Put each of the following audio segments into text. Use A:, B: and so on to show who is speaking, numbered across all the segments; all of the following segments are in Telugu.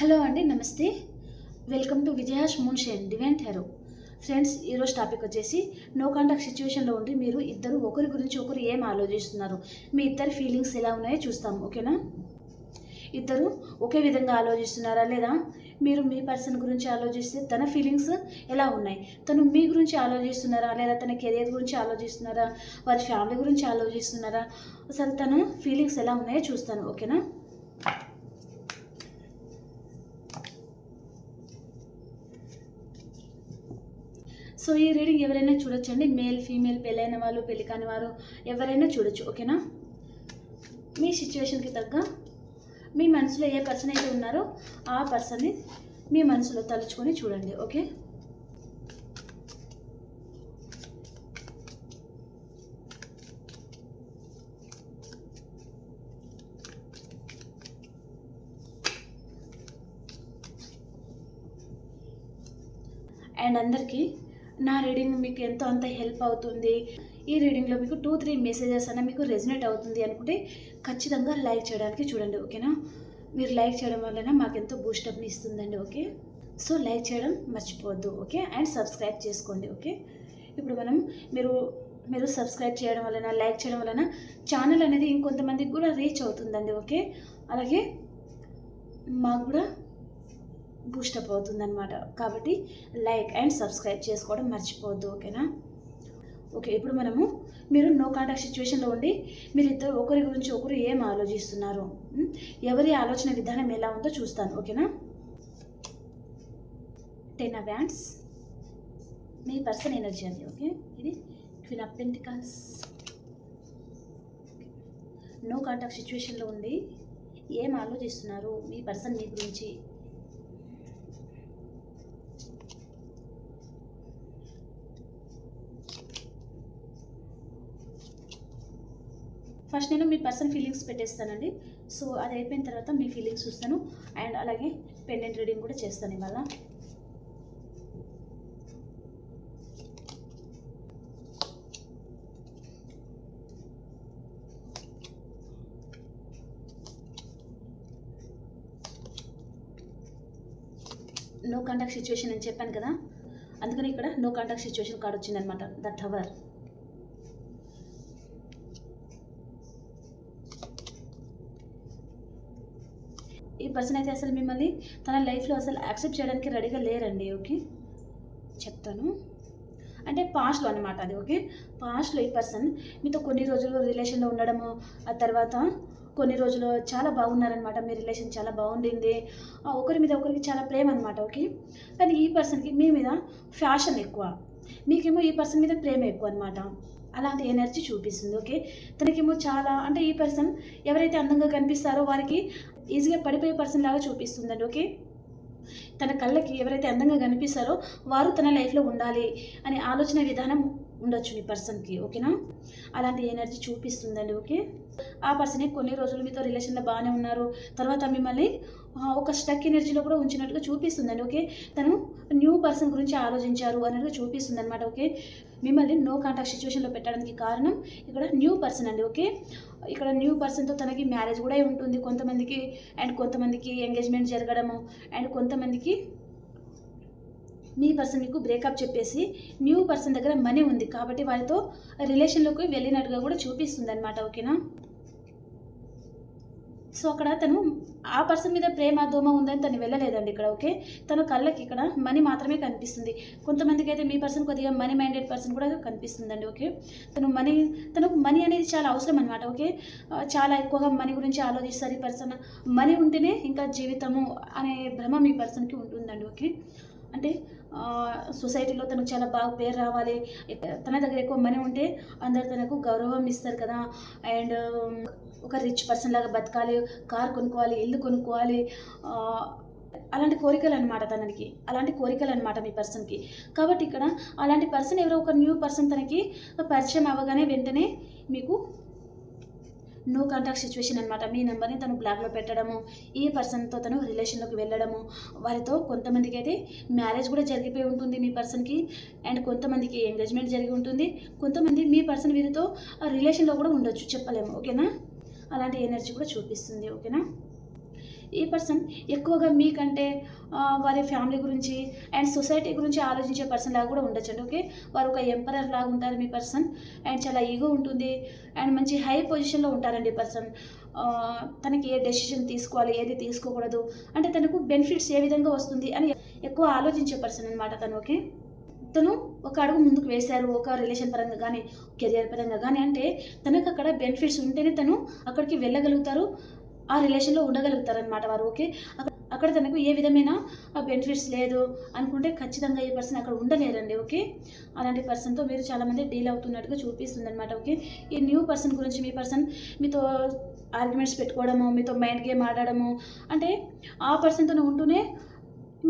A: హలో అండి, నమస్తే. Welcome to Vijayash moonshine divine tarot. Friends, ఈరోజు టాపిక్ వచ్చేసి నో కాంటాక్ట్ సిచ్యువేషన్లో ఉండి మీరు ఇద్దరు ఒకరి గురించి ఒకరు ఏం ఆలోచిస్తున్నారు, మీ ఇద్దరి ఫీలింగ్స్ ఎలా ఉన్నాయో చూస్తాం. ఓకేనా? ఇద్దరు ఒకే విధంగా ఆలోచిస్తున్నారా, లేదా మీరు మీ పర్సన్ గురించి ఆలోచిస్తే తన ఫీలింగ్స్ ఎలా ఉన్నాయి, తను మీ గురించి ఆలోచిస్తున్నారా, లేదా తన కెరియర్ గురించి ఆలోచిస్తున్నారా, వారి ఫ్యామిలీ గురించి ఆలోచిస్తున్నారా, అసలు తన ఫీలింగ్స్ ఎలా ఉన్నాయో చూస్తాను. ఓకేనా? సో ఈ రీడింగ్ ఎవరైనా చూడొచ్చండి. మేల్, ఫీమేల్, పెళ్ళైన వాళ్ళు, పెళ్ళి కాని వారు ఎవరైనా చూడొచ్చు. ఓకేనా? మీ సిచ్యువేషన్కి తగ్గ మీ మనసులో ఏ పర్సన్ అయితే ఉన్నారో ఆ పర్సన్ని మీ మనసులో తలుచుకొని చూడండి. ఓకే? అండ్ అందరికీ నా రీడింగ్ మీకు ఎంతో అంత హెల్ప్ అవుతుంది, ఈ రీడింగ్లో మీకు 2-3 మెసేజెస్ అన్న మీకు రెజినేట్ అవుతుంది అనుకుంటే ఖచ్చితంగా లైక్ చేయడానికి చూడండి. ఓకేనా? మీరు లైక్ చేయడం వలన మాకెంతో బూస్టప్ని ఇస్తుందండి. ఓకే? సో లైక్ చేయడం మర్చిపోవద్దు. ఓకే? అండ్ సబ్స్క్రైబ్ చేసుకోండి. ఓకే? ఇప్పుడు మీరు సబ్స్క్రైబ్ చేయడం వలన, లైక్ చేయడం వలన ఛానల్ అనేది ఇంకొంతమందికి కూడా రీచ్ అవుతుందండి. ఓకే? అలాగే మాకు కూడా బూస్టప్ అవుతుందన్నమాట. కాబట్టి లైక్ అండ్ సబ్స్క్రైబ్ చేసుకోవడం మర్చిపోవద్దు. ఓకేనా? ఓకే, ఇప్పుడు మీరు నో కాంటాక్ట్ సిచ్యువేషన్లో ఉండి మీరిద్దరు ఒకరి గురించి ఒకరు ఏం ఆలోచిస్తున్నారు, ఎవరి ఆలోచన విధానం ఎలా ఉందో చూస్తాను. ఓకేనా? 10 of Wands మీ పర్సన్ ఎనర్జీ అది. ఓకే? ఇది queen of pentacles. No contact సిచ్యువేషన్లో ఉండి ఏం ఆలోచిస్తున్నారు మీ పర్సన్ మీ గురించి. ఫస్ట్ నేను మీ పర్సన్ ఫీలింగ్స్ పెట్టేస్తానండి. సో అది అయిపోయిన తర్వాత మీ ఫీలింగ్స్ చూస్తాను అండ్ అలాగే పెండెంట్ రీడింగ్ కూడా చేస్తాను ఇవాళ. నో కాంటాక్ట్ సిచ్యువేషన్ అని చెప్పాను కదా, అందుకని ఇక్కడ నో కాంటాక్ట్ సిచ్యువేషన్ కార్డ్ వచ్చిందనమాట. The tower. ఈ పర్సన్ అయితే అసలు మిమ్మల్ని తన లైఫ్లో అసలు యాక్సెప్ట్ చేయడానికి రెడీగా లేరండి. ఓకే? చెప్తాను. అంటే పాస్ట్లో అనమాట అది. ఓకే? పాస్ట్లో ఈ పర్సన్ మీతో కొన్ని రోజులు రిలేషన్లో ఉండడము, ఆ తర్వాత కొన్ని రోజులు చాలా బాగున్నారనమాట, మీ రిలేషన్ చాలా బాగుండింది, ఒకరి మీద ఒకరికి చాలా ప్రేమ అనమాట. ఓకే? కానీ ఈ పర్సన్కి మీ మీద ఫ్యాషన్ ఎక్కువ, మీకేమో ఈ పర్సన్ మీద ప్రేమ ఎక్కువ అనమాట. అలాంటి ఎనర్జీ చూపిస్తుంది. ఓకే? తనకేమో చాలా అంటే ఈ పర్సన్ ఎవరైతే అందంగా కనిపిస్తారో వారికి ఈజీగా పడిపోయే పర్సన్ లాగా చూపిస్తుందండి. ఓకే? తన కళ్ళకి ఎవరైతే అందంగా కనిపిస్తారో వారు తన లైఫ్లో ఉండాలి అనే ఆలోచన విధానం ఉండొచ్చు మీ పర్సన్కి. ఓకేనా? అలాంటి ఎనర్జీ చూపిస్తుందండి. ఓకే? ఆ పర్సనే కొన్ని రోజులు మీతో రిలేషన్లో బాగానే ఉన్నారు, తర్వాత మిమ్మల్ని ఒక స్టక్ ఎనర్జీలో కూడా ఉంచినట్టుగా చూపిస్తుందండి. ఓకే? తను న్యూ పర్సన్ గురించి ఆలోచించారు అన్నట్టుగా చూపిస్తుంది అనమాట. ఓకే? మిమ్మల్ని నో కాంటాక్ట్ సిచ్యువేషన్లో పెట్టడానికి కారణం ఇక్కడ న్యూ పర్సన్ అండి. ఓకే? ఇక్కడ న్యూ పర్సన్తో తనకి మ్యారేజ్ కూడా ఉంటుంది కొంతమందికి, అండ్ కొంతమందికి ఎంగేజ్మెంట్ జరగడము, అండ్ కొంతమందికి మీ పర్సన్ మీకు బ్రేకప్ చెప్పేసి న్యూ పర్సన్ దగ్గర మనీ ఉంది కాబట్టి వారితో రిలేషన్లోకి వెళ్ళినట్టుగా కూడా చూపిస్తుంది అనమాట. ఓకేనా? సో అక్కడ తను ఆ పర్సన్ మీద ప్రేమ దోమ ఉందని తను వెళ్ళలేదండి ఇక్కడ. ఓకే? తన కళ్ళకి ఇక్కడ మనీ మాత్రమే కనిపిస్తుంది. కొంతమందికి అయితే మీ పర్సన్ కొద్దిగా మనీ మైండెడ్ పర్సన్ కూడా కనిపిస్తుందండి. ఓకే? తనకు మనీ అనేది చాలా అవసరం అనమాట. ఓకే? చాలా ఎక్కువగా మనీ గురించి ఆలోచిస్తారు ఈ పర్సన్. మనీ ఉంటేనే ఇంకా జీవితము అనే భ్రమ మీ పర్సన్కి ఉంటుందండి. ఓకే? అంటే సొసైటీలో తనకు చాలా బాగా పేరు రావాలి, తన దగ్గర ఎక్కువ మనీ ఉంటే అందరు తనకు గౌరవం ఇస్తారు కదా, అండ్ ఒక రిచ్ పర్సన్ లాగా బతకాలి, కార్ కొనుక్కోవాలి, ఇల్లు కొనుక్కోవాలి, అలాంటి కోరికలు అనమాట తనకి. అలాంటి కోరికలు అనమాట మీ పర్సన్కి. కాబట్టి ఇక్కడ అలాంటి పర్సన్ ఎవరో ఒక న్యూ పర్సన్ తనకి పరిచయం అవ్వగానే వెంటనే మీకు నో కాంటాక్ట్ సిచ్యువేషన్ అనమాట. మీ నెంబర్ని తను బ్లాక్లో పెట్టడము, ఈ పర్సన్తో తను రిలేషన్లోకి వెళ్ళడము, వారితో కొంతమందికి అయితే మ్యారేజ్ కూడా జరిగిపోయి ఉంటుంది మీ పర్సన్కి, అండ్ కొంతమందికి ఎంగేజ్మెంట్ జరిగి ఉంటుంది, కొంతమంది మీ పర్సన్ వీరితో రిలేషన్లో కూడా ఉండొచ్చు, చెప్పలేము. ఓకేనా? అలాంటి ఎనర్జీ కూడా చూపిస్తుంది. ఓకేనా? ఈ పర్సన్ ఎక్కువగా మీకంటే వారి ఫ్యామిలీ గురించి అండ్ సొసైటీ గురించి ఆలోచించే పర్సన్ లాగా కూడా ఉండొచ్చండి. ఓకే, వారు ఒక ఎంపరర్ లాగా ఉంటారు మీ పర్సన్. అండ్ చాలా ఈగో ఉంటుంది అండ్ మంచి హై పొజిషన్లో ఉంటారండి ఈ పర్సన్. తనకి ఏ డెసిషన్ తీసుకోవాలి, ఏది తీసుకోకూడదు, అంటే తనకు బెనిఫిట్స్ ఏ విధంగా వస్తుంది అని ఎక్కువ ఆలోచించే పర్సన్ అనమాట తను. ఓకే, తను ఒక అడుగు ముందుకు వేశారు ఒక రిలేషన్ పరంగా కానీ కెరియర్ పరంగా కానీ, అంటే తనకు అక్కడ బెనిఫిట్స్ ఉంటేనే తను అక్కడికి వెళ్ళగలుగుతారు, ఆ రిలేషన్లో ఉండగలుగుతారు అనమాట వారు. ఓకే, అక్కడ తనకు ఏ విధమైన బెనిఫిట్స్ లేదు అనుకుంటే ఖచ్చితంగా ఈ పర్సన్ అక్కడ ఉండలేరండి. ఓకే, అలాంటి పర్సన్తో మీరు చాలామంది డీల్ అవుతున్నట్టుగా చూపిస్తుంది అనమాట. ఓకే, ఈ న్యూ పర్సన్ గురించి మీ పర్సన్ మీతో ఆర్గ్యుమెంట్స్ పెట్టుకోవడము, మీతో మైండ్ గేమ్ ఆడడము, అంటే ఆ పర్సన్తో ఉంటూనే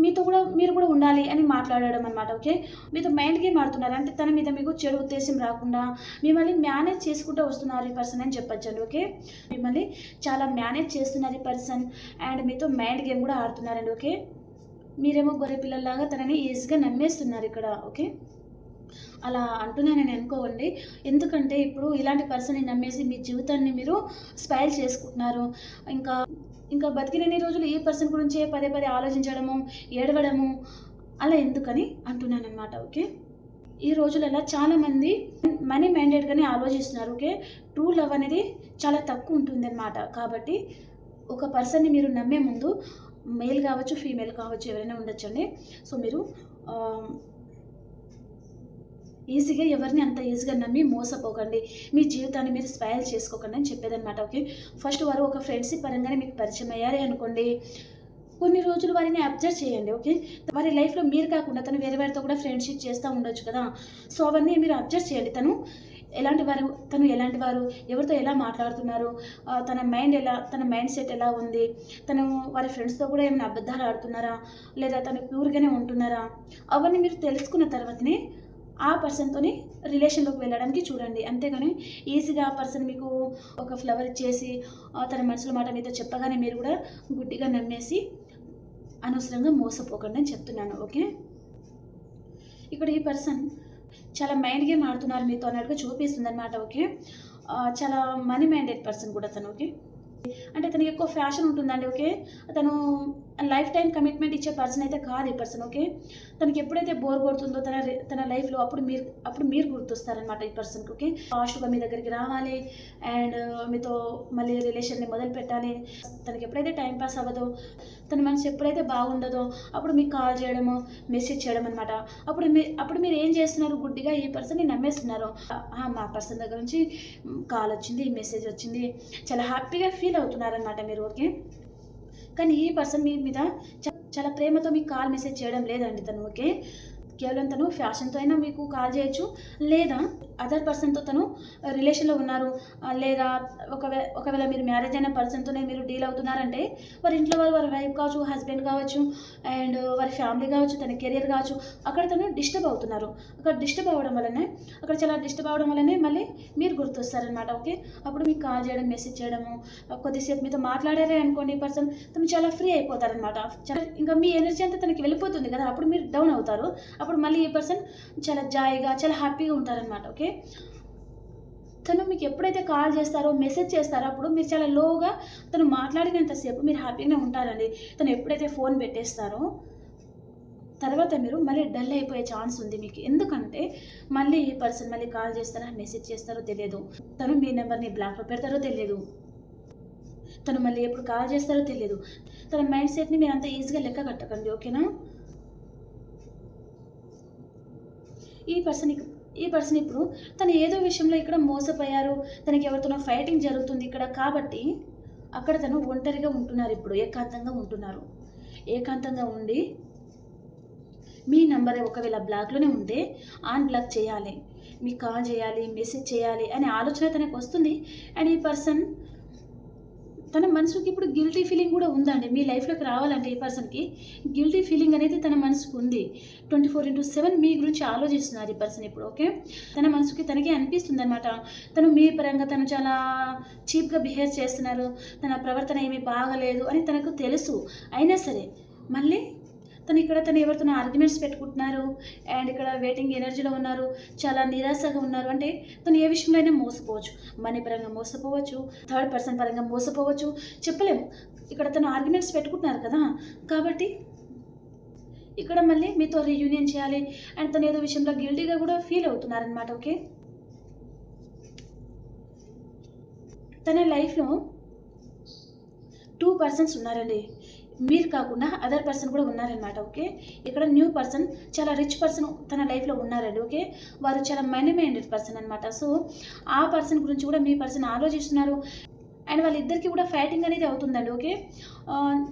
A: మీతో కూడా మీరు కూడా ఉండాలి అని మాట్లాడడం అనమాట. ఓకే, మీతో మైండ్ గేమ్ ఆడుతున్నారు, అంటే తన మీద మీకు చెడు ఉద్దేశం రాకుండా మిమ్మల్ని మేనేజ్ చేసుకుంటూ వస్తున్నారు ఈ పర్సన్ అని చెప్పొచ్చండి. ఓకే, మిమ్మల్ని చాలా మేనేజ్ చేస్తున్నారు ఈ పర్సన్ అండ్ మీతో మైండ్ గేమ్ కూడా ఆడుతున్నారండి. ఓకే, మీరేమో గొర్రె పిల్లల్లాగా తనని ఈజీగా నమ్మేస్తున్నారు ఇక్కడ. ఓకే, అలా అంటున్నానని అనుకోవండి, ఎందుకంటే ఇప్పుడు ఇలాంటి పర్సన్ని నమ్మేసి మీ జీవితాన్ని మీరు స్పాయిల్ చేసుకుంటున్నారు. ఇంకా ఇంకా బతికినన్ని రోజులు ఈ పర్సన్ గురించే పదే పదే ఆలోచించడము, ఏడవడము అలా ఎందుకని అంటున్నానమాట. ఓకే, ఈ రోజులలో చాలామంది మనీ మైండెడ్గానే ఆలోచిస్తున్నారు. ఓకే, ట్రూ లవ్ అనేది చాలా తక్కువ ఉంటుంది అన్నమాట. కాబట్టి ఒక పర్సన్ని మీరు నమ్మే ముందు, మేల్ కావచ్చు ఫీమేల్ కావచ్చు ఎవరైనా ఉండొచ్చండి, సో మీరు ఈజీగా ఎవరిని అంత ఈజీగా నమ్మి మోసపోకండి, మీ జీవితాన్ని మీరు స్పాయిల్ చేసుకోకండి అని చెప్పేదన్నమాట. ఓకే, ఫస్ట్ వారు ఒక ఫ్రెండ్షిప్ పరంగానే మీకు పరిచయం అయ్యారే అనుకోండి, కొన్ని రోజులు వారిని అబ్జర్వ్ చేయండి. ఓకే, వారి లైఫ్లో మీరు కాకుండా తను వేరే వారితో కూడా ఫ్రెండ్షిప్ చేస్తూ ఉండొచ్చు కదా, సో అవన్నీ మీరు అబ్జర్వ్ చేయండి. తను ఎలాంటి వారు, ఎవరితో ఎలా మాట్లాడుతున్నారు, తన మైండ్ సెట్ ఎలా ఉంది, తను వారి ఫ్రెండ్స్తో కూడా ఏమైనా అబద్ధాలు ఆడుతున్నారా, లేదా తను ప్యూర్గానే ఉంటున్నారా, అవన్నీ మీరు తెలుసుకున్న తర్వాతనే ఆ పర్సన్తోని రిలేషన్లోకి వెళ్ళడానికి చూడండి. అంతేగాని ఈజీగా ఆ పర్సన్ మీకు ఒక ఫ్లవర్ ఇచ్చేసి తన మనసులో మాట మీతో చెప్పగానే మీరు కూడా గుడ్డిగా నమ్మేసి అనవసరంగా మోసపోకండి అని చెప్తున్నాను. ఓకే, ఇక్కడ ఈ పర్సన్ చాలా మైండ్ గేమ్ ఆడుతున్నారు మీతో అన్నట్టుగా చూపిస్తుంది అనమాట. ఓకే, చాలా మనీ మైండెడ్ పర్సన్ కూడా తను. ఓకే, అంటే తనకి ఎక్కువ ఫ్యాషన్ ఉంటుందండి. ఓకే, తను లైఫ్ టైం కమిట్మెంట్ ఇచ్చే పర్సన్ అయితే కాదు ఈ పర్సన్. ఓకే, తనకి ఎప్పుడైతే బోర్ కొడుతుందో తన లైఫ్లో అప్పుడు మీరు గుర్తొస్తారనమాట ఈ పర్సన్కి. ఓకే, ఫాస్ట్గా మీ దగ్గరికి రావాలి అండ్ మీతో మళ్ళీ రిలేషన్ని మొదలు పెట్టాలి. తనకి ఎప్పుడైతే టైం పాస్ అవ్వదో, తన మనసు ఎప్పుడైతే బాగుండదో అప్పుడు మీకు కాల్ చేయడము, మెసేజ్ చేయడం అనమాట. అప్పుడు మీరు ఏం చేస్తున్నారు, గుడ్డిగా ఈ పర్సన్ని నమ్మేస్తున్నారు. మా పర్సన్ దగ్గర నుంచి కాల్ వచ్చింది, మెసేజ్ వచ్చింది, చాలా హ్యాపీగా ఫీల్ అవుతున్నారనమాట మీరు. ఓకే, కానీ ఈ పర్సన్ మీ మీద చాలా ప్రేమతో మీకు కాల్ మెసేజ్ చేయడం లేదండి తను. ఓకే, కేవలం తను ఫ్యాషన్తో అయినా మీకు కాల్ చేయొచ్చు, లేదా అదర్ పర్సన్తో తను రిలేషన్లో ఉన్నారు, లేదా ఒకవేళ మీరు మ్యారేజ్ అయిన పర్సన్తోనే మీరు డీల్ అవుతున్నారంటే వారి ఇంట్లో వారి వైఫ్ కావచ్చు, హస్బెండ్ కావచ్చు అండ్ వారి ఫ్యామిలీ కావచ్చు, తన కెరియర్ కావచ్చు, అక్కడ తను డిస్టర్బ్ అవుతున్నారు. అక్కడ డిస్టర్బ్ అవ్వడం వల్లనే మళ్ళీ మీరు గుర్తొస్తారనమాట. ఓకే, అప్పుడు మీకు కాల్ చేయడం, మెసేజ్ చేయడము, కొద్దిసేపు మీతో మాట్లాడారే అనుకోండి ఈ పర్సన్, తను చాలా ఫ్రీ అయిపోతారనమాట. ఇంకా మీ ఎనర్జీ అంతా తనకి వెళ్ళిపోతుంది కదా, అప్పుడు మీరు డౌన్ అవుతారు. అప్పుడు మళ్ళీ ఈ పర్సన్ చాలా జాయిగా, చాలా హ్యాపీగా ఉంటారనమాట. ఓకే, తను మీకు ఎప్పుడైతే కాల్ చేస్తారో, మెసేజ్ చేస్తారో అప్పుడు మీరు చాలా లోగా, తను మాట్లాడినంతసేపు మీరు హ్యాపీగానే ఉంటారండి. తను ఎప్పుడైతే ఫోన్ పెట్టేస్తారో తర్వాత మీరు మళ్ళీ డల్ అయిపోయే ఛాన్స్ ఉంది మీకు. ఎందుకంటే మళ్ళీ ఈ పర్సన్ మళ్ళీ కాల్ చేస్తారో, మెసేజ్ చేస్తారో తెలియదు, తను మీ నెంబర్ని బ్లాక్లో పెడతారో తెలియదు, తను మళ్ళీ ఎప్పుడు కాల్ చేస్తారో తెలియదు. తన మైండ్ సెట్ని మీరు అంత ఈజీగా లెక్క కట్టకండి. ఓకేనా, ఈ పర్సన్ ఇప్పుడు తను ఏదో విషయంలో ఇక్కడ మోసపోయారు, తనకి ఎవరితోనో ఫైటింగ్ జరుగుతుంది ఇక్కడ, కాబట్టి అక్కడ తను ఒంటరిగా ఉంటున్నారు. ఇప్పుడు ఏకాంతంగా ఉండి మీ నంబర్ ఒకవేళ బ్లాక్లోనే ఉంటే బ్లాక్ చేయాలి, మీకు కాల్ చేయాలి, మెసేజ్ చేయాలి అనే ఆలోచన తనకు వస్తుంది. అండ్ ఈ పర్సన్ తన మనసుకి ఇప్పుడు గిల్టీ ఫీలింగ్ కూడా ఉందండి. మీ లైఫ్లోకి రావాలంటే ఈ పర్సన్కి గిల్టీ ఫీలింగ్ అనేది తన మనసుకు ఉంది. 24/7 మీ గురించి ఆలోచిస్తున్నారు ఈ పర్సన్ ఇప్పుడు. ఓకే, తన మనసుకి తనకే అనిపిస్తుంది అనమాట, తను మీ పరంగా తను చాలా చీప్గా బిహేవ్ చేస్తున్నారు, తన ప్రవర్తన ఏమీ బాగలేదు అని తనకు తెలుసు. అయినా సరే మళ్ళీ తను ఎవరితో ఆర్గ్యుమెంట్స్ పెట్టుకుంటున్నారు అండ్ ఇక్కడ వెయిటింగ్ ఎనర్జీలో ఉన్నారు, చాలా నిరాశగా ఉన్నారు. అంటే తను ఏ విషయంలో అయినా మోసపోవచ్చు, మనీ పరంగా మోసపోవచ్చు, థర్డ్ పర్సన్ పరంగా మోసపోవచ్చు, చెప్పలేము. ఇక్కడ తను ఆర్గ్యుమెంట్స్ పెట్టుకుంటున్నారు కదా, కాబట్టి ఇక్కడ మళ్ళీ మీతో రీయూనియన్ చేయాలి అండ్ తను ఏదో విషయంలో గిల్టీగా కూడా ఫీల్ అవుతున్నారనమాట. ఓకే, తన లైఫ్లో 2 పర్సన్స్ ఉన్నారండి, మీరు కాకుండా అదర్ పర్సన్ కూడా ఉన్నారనమాట. ఓకే, ఇక్కడ న్యూ పర్సన్, చాలా రిచ్ పర్సన్ తన లైఫ్లో ఉన్నారండి. ఓకే, వారు చాలా మనీ మైండెడ్ పర్సన్ అనమాట. సో ఆ పర్సన్ గురించి కూడా మీ పర్సన్ ఆలోచిస్తున్నారు అండ్ వాళ్ళిద్దరికీ కూడా ఫైటింగ్ అనేది అవుతుందండి. ఓకే,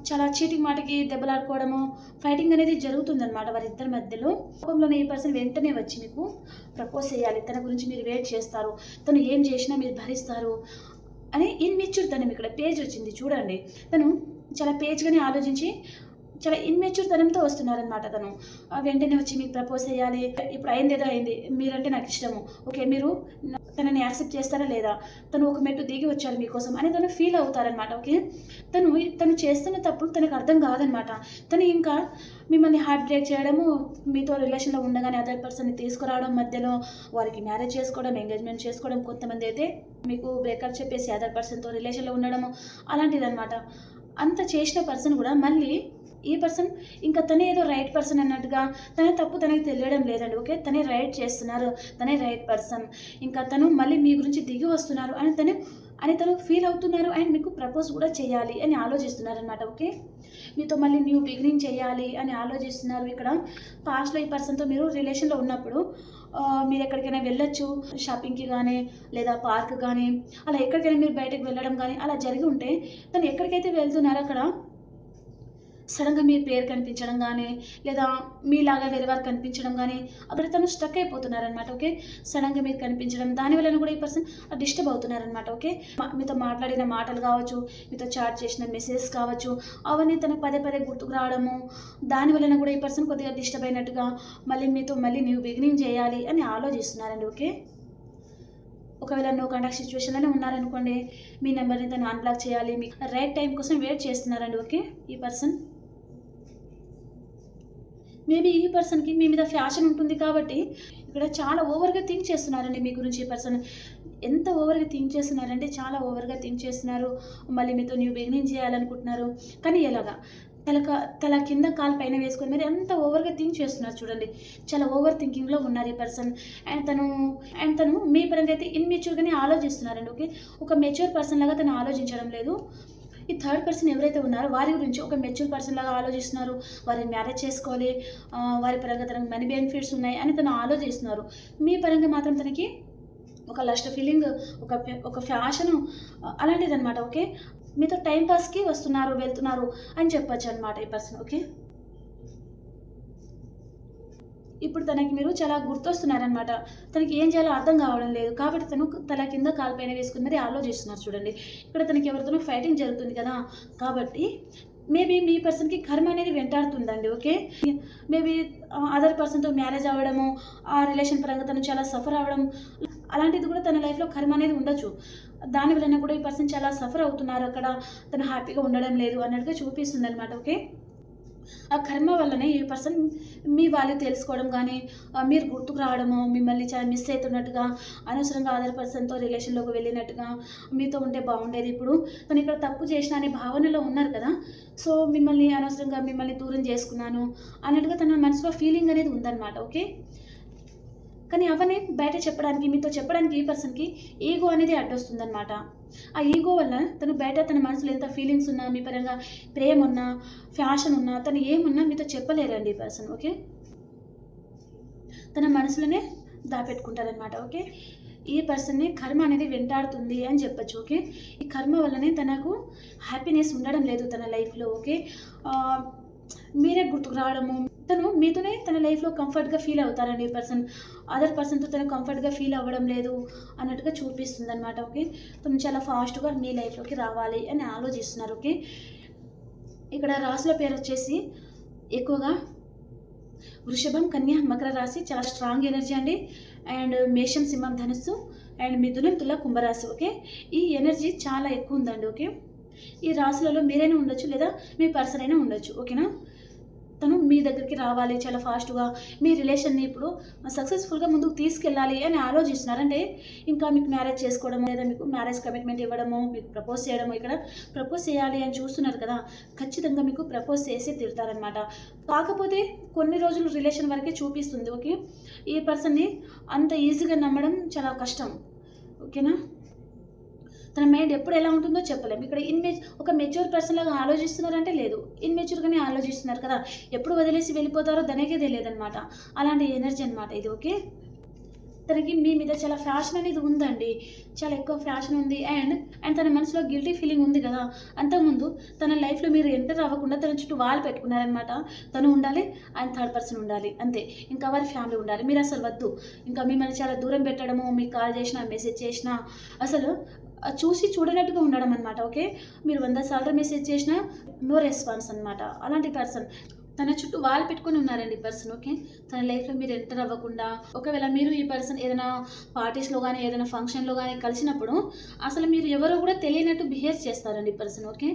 A: చాలా చీటింగ్ మాటకి దెబ్బలాడుకోవడము, ఫైటింగ్ అనేది జరుగుతుందన్నమాట వారిద్దరి మధ్యలో. కోపంలోనే ఈ పర్సన్ వెంటనే వచ్చి మీకు ప్రపోజ్ చేయాలి, తన గురించి మీరు వెయిట్ చేస్తారు, తను ఏం చేసినా మీరు భరిస్తారు అని ఇన్మెచ్యూర్ తనం ఇక్కడ పేజ్ వచ్చింది చూడండి. తను చాలా పేజ్గానే ఆలోచించి చాలా ఇన్మెచ్యూర్ తనంతో వస్తున్నారనమాట. తను వెంటనే వచ్చి మీకు ప్రపోజ్ చేయాలి, ఇప్పుడు అయిందేదో అయింది, మీరంటే నాకు ఇష్టము, ఓకే మీరు తనని యాక్సెప్ట్ చేస్తారా లేదా, తను ఒక మెట్టు దిగి వచ్చారు మీకోసం అని తను ఫీల్ అవుతారనమాట. ఓకే, తను చేస్తున్న తప్పుడు తనకు అర్థం కాదనమాట. తను ఇంకా మిమ్మల్ని హార్ట్ బ్రేక్ చేయడము, మీతో రిలేషన్లో ఉండగానే అదర్ పర్సన్ని తీసుకురావడం, మధ్యలో వారికి మ్యారేజ్ చేసుకోవడం, ఎంగేజ్మెంట్ చేసుకోవడం, కొంతమంది అయితే మీకు బ్రేకప్ చెప్పేసి అదర్ పర్సన్తో రిలేషన్లో ఉండడము, అలాంటిదన్నమాట. అంత చేసిన పర్సన్ కూడా మళ్ళీ ఈ పర్సన్ ఇంకా తనే ఏదో రైట్ పర్సన్ అన్నట్టుగా, తన తప్పు తనకి తెలియడం లేదండి. ఓకే, తనే రైట్ చేస్తున్నారు, తనే రైట్ పర్సన్, ఇంకా తను మళ్ళీ మీ గురించి దిగి వస్తున్నారు అని తను ఫీల్ అవుతున్నారు అండ్ మీకు ప్రపోజ్ కూడా చేయాలి అని ఆలోచిస్తున్నారు అనమాట. ఓకే, మీతో మళ్ళీ న్యూ బిగినింగ్ చేయాలి అని ఆలోచిస్తున్నారు. ఇక్కడ పాస్ట్లో ఈ పర్సన్తో మీరు రిలేషన్లో ఉన్నప్పుడు మీరు ఎక్కడికైనా వెళ్ళొచ్చు, షాపింగ్కి కానీ లేదా పార్క్ కానీ, అలా ఎక్కడికైనా మీరు బయటకు వెళ్ళడం కానీ అలా జరిగి ఉంటే తను ఎక్కడికైతే వెళ్తున్నారో అక్కడ సడన్గా మీ పేరు కనిపించడం కానీ లేదా మీలాగా వేరే వారు కనిపించడం కానీ అక్కడ తను స్టక్ అయిపోతున్నారనమాట. ఓకే, సడన్గా మీరు కనిపించడం, దానివల్ల కూడా ఈ పర్సన్ డిస్టర్బ్ అవుతున్నారనమాట. ఓకే, మీతో మాట్లాడిన మాటలు కావచ్చు, మీతో చాట్ చేసిన మెసేజ్ కావచ్చు, అవన్నీ తనకు పదే పదే గుర్తుకు రావడము, దానివల్ల కూడా ఈ పర్సన్ కొద్దిగా డిస్టర్బ్ అయినట్టుగా మళ్ళీ న్యూ బిగినింగ్ చేయాలి అని ఆలోచిస్తున్నారండి. ఓకే, ఒకవేళ నో కాంటాక్ట్ సిచ్యువేషన్లోనే ఉన్నారనుకోండి, మీ నెంబర్ని తను అన్బ్లాక్ చేయాలి, మీకు రైట్ టైం కోసం వెయిట్ చేస్తున్నారండి. ఓకే, ఈ పర్సన్ మేబీ ఈ పర్సన్కి మీ మీద ఫ్యాషన్ ఉంటుంది కాబట్టి ఇక్కడ చాలా ఓవర్గా థింక్ చేస్తున్నారండి మీ గురించి. ఈ పర్సన్ ఎంత ఓవర్గా థింక్ చేస్తున్నారంటే చాలా ఓవర్గా థింక్ చేస్తున్నారు, మళ్ళీ మీతో న్యూ బిగినింగ్ చేయాలనుకుంటున్నారు. కానీ ఎలాగా తల కింద కాలు పైన వేసుకొని మరి ఎంత ఓవర్గా థింక్ చేస్తున్నారు చూడండి, చాలా ఓవర్ థింకింగ్లో ఉన్నారు ఈ పర్సన్. అండ్ తను మీ పరంగా అయితే ఇన్మెచ్యూర్గానే ఆలోచిస్తున్నారండి. ఓకే, ఒక మెచ్యూర్ పర్సన్ లాగా తను ఆలోచించడం లేదు. ఈ థర్డ్ పర్సన్ ఎవరైతే ఉన్నారో వారి గురించి ఒక మెచ్యూర్ పర్సన్ లాగా ఆలోచిస్తున్నారు, వారిని మ్యారేజ్ చేసుకోవాలి, వారి పరంగా తనకు మనీ బెనిఫిట్స్ ఉన్నాయి అని తను ఆలోచిస్తున్నారు. మీ పరంగా మాత్రం తనకి ఒక లస్ట్ ఫీలింగ్, ఒక ఫ్యాషను అలాంటిది అనమాట. ఓకే, మీతో టైంపాస్కి వస్తున్నారు వెళ్తున్నారు అని చెప్పచ్చు అనమాట ఈ పర్సన్. ఓకే, ఇప్పుడు తనకి మీరు చాలా గుర్తొస్తున్నారనమాట, తనకి ఏం చేయాలో అర్థం కావడం లేదు, కాబట్టి తను తల కింద కాలు పైన వేసుకుని మరి ఆలోచిస్తున్నారు చూడండి. ఇక్కడ తనకి ఎవరితోనో ఫైటింగ్ జరుగుతుంది కదా, కాబట్టి మేబీ మీ పర్సన్కి కర్మ అనేది వెంటాడుతుందండి. ఓకే, మేబీ అదర్ పర్సన్తో మ్యారేజ్ అవ్వడము, ఆ రిలేషన్ పరంగా తను చాలా సఫర్ అవ్వడం, అలాంటిది కూడా తన లైఫ్లో కర్మ అనేది ఉండొచ్చు. దానివల్ల కూడా ఈ పర్సన్ చాలా సఫర్ అవుతున్నారు, అక్కడ తను హ్యాపీగా ఉండడం లేదు అన్నట్టుగా చూపిస్తుంది అనమాట. ఓకే, ఆ కర్మ వల్లనే ఈ పర్సన్ మీ వాల్యూ తెలుసుకోవడం కానీ, మీరు గుర్తుకు రావడము, మిమ్మల్ని చాలా మిస్ అవుతున్నట్టుగా, అనవసరంగా అదర్ పర్సన్తో రిలేషన్లోకి వెళ్ళినట్టుగా, మీతో ఉంటే బాగుండేది, ఇప్పుడు తను ఇక్కడ తప్పు చేసిన అనే భావనలో ఉన్నారు కదా, సో అనవసరంగా మిమ్మల్ని దూరం చేసుకున్నాను అన్నట్టుగా తన మనసులో ఫీలింగ్ అనేది ఉందన్నమాట. ఓకే, కానీ అవన్నీ బయట చెప్పడానికి, మీతో చెప్పడానికి ఈ పర్సన్కి ఈగో అనేది అడ్డొస్తుందన్నమాట. ఆ ఈగో వల్ల తను బయట తన మనసులో ఎంత ఫీలింగ్స్ ఉన్నా, మీ పరంగా ప్రేమ ఉన్నా, ఫ్యాషన్ ఉన్నా, తను ఏమున్నా మీతో చెప్పలేరండి ఈ పర్సన్. ఓకే, తన మనసులోనే దాపెట్టుకుంటారనమాట. ఓకే, ఈ పర్సన్ని కర్మ అనేది వెంటాడుతుంది అని చెప్పచ్చు. ఓకే, ఈ కర్మ వల్లనే తనకు హ్యాపీనెస్ ఉండడం లేదు తన లైఫ్లో. ఓకే, మీరే గుర్తుకు రావడము, తను మీతోనే తన లైఫ్లో కంఫర్ట్గా ఫీల్ అవుతారండి ఈ పర్సన్, అదర్ పర్సన్తో తను కంఫర్ట్గా ఫీల్ అవ్వడం లేదు అన్నట్టుగా చూపిస్తుంది అనమాట. ఓకే, తను చాలా ఫాస్ట్గా మీ లైఫ్లోకి రావాలి అని ఆలోచిస్తున్నారు. ఓకే, ఇక్కడ రాశుల పేరు వచ్చేసి ఎక్కువగా వృషభం, కన్య, మకర రాశి చాలా స్ట్రాంగ్ ఎనర్జీ అండి. అండ్ మేషం, సింహం, ధనుస్సు, అండ్ మిథునం, తుల, కుంభరాశి. ఓకే, ఈ ఎనర్జీ చాలా ఎక్కువ ఉందండి. ఓకే, ఈ రాశులలో మీరైనా ఉండొచ్చు లేదా మీ పర్సన్ అయినా ఉండొచ్చు. ఓకేనా, తను మీ దగ్గరికి రావాలి చాలా ఫాస్ట్గా, మీ రిలేషన్ని ఇప్పుడు సక్సెస్ఫుల్గా ముందుకు తీసుకెళ్ళాలి అని ఆలోచిస్తున్నారు. అంటే ఇంకా మీకు మ్యారేజ్ చేసుకోవడము, లేదా మీకు మ్యారేజ్ కమిట్మెంట్ ఇవ్వడము, మీకు ప్రపోజ్ చేయడము, ఇక్కడ ప్రపోజ్ చేయాలి అని చూస్తున్నారు కదా, ఖచ్చితంగా మీకు ప్రపోజ్ చేసి తిడతారనమాట. కాకపోతే కొన్ని రోజులు రిలేషన్ వరకే చూపిస్తుంది. ఓకే, ఈ పర్సన్ని అంత ఈజీగా నమ్మడం చాలా కష్టం. ఓకేనా, తన మైండ్ ఎప్పుడు ఎలా ఉంటుందో చెప్పలేము. ఇక్కడ ఒక మెచ్యూర్ పర్సన్ లాగా ఆలోచిస్తున్నారంటే లేదు, ఇన్మెచ్యూర్గానే ఆలోచిస్తున్నారు కదా, ఎప్పుడు వదిలేసి వెళ్ళిపోతారో దానికే తెలియదనమాట. అలాంటి ఎనర్జీ అనమాట ఇది. ఓకే, తనకి మీ మీద చాలా ఫ్యాషన్ అనేది ఉందండి, చాలా ఎక్కువ ఫ్యాషన్ ఉంది. అండ్ తన మనసులో గిల్టీ ఫీలింగ్ ఉంది కదా, అంతకుముందు తన లైఫ్లో మీరు ఎంటర్ అవ్వకుండా తన చుట్టూ వాళ్ళు పెట్టుకున్నారనమాట. తను ఉండాలి అండ్ థర్డ్ పర్సన్ ఉండాలి అంతే, ఇంకా వారి ఫ్యామిలీ ఉండాలి, మీరు అసలు వద్దు. ఇంకా మిమ్మల్ని చాలా దూరం పెట్టడము, మీకు కాల్ చేసినా మెసేజ్ చేసినా అసలు చూసి చూడనట్టుగా ఉండడం అనమాట. ఓకే, మీరు 100 సార్లు మెసేజ్ చేసినా నో రెస్పాన్స్ అనమాట. అలాంటి పర్సన్ తన చుట్టూ వాళ్ళు పెట్టుకొని ఉన్నారండి ఈ పర్సన్. ఓకే, తన లైఫ్లో మీరు ఎంటర్ అవ్వకుండా, ఒకవేళ మీరు ఈ పర్సన్ ఏదైనా పార్టీస్లో కానీ ఏదైనా ఫంక్షన్లో కానీ కలిసినప్పుడు అసలు మీరు ఎవరో కూడా తెలియనట్టు బిహేవ్ చేస్తారండి ఈ పర్సన్. ఓకే,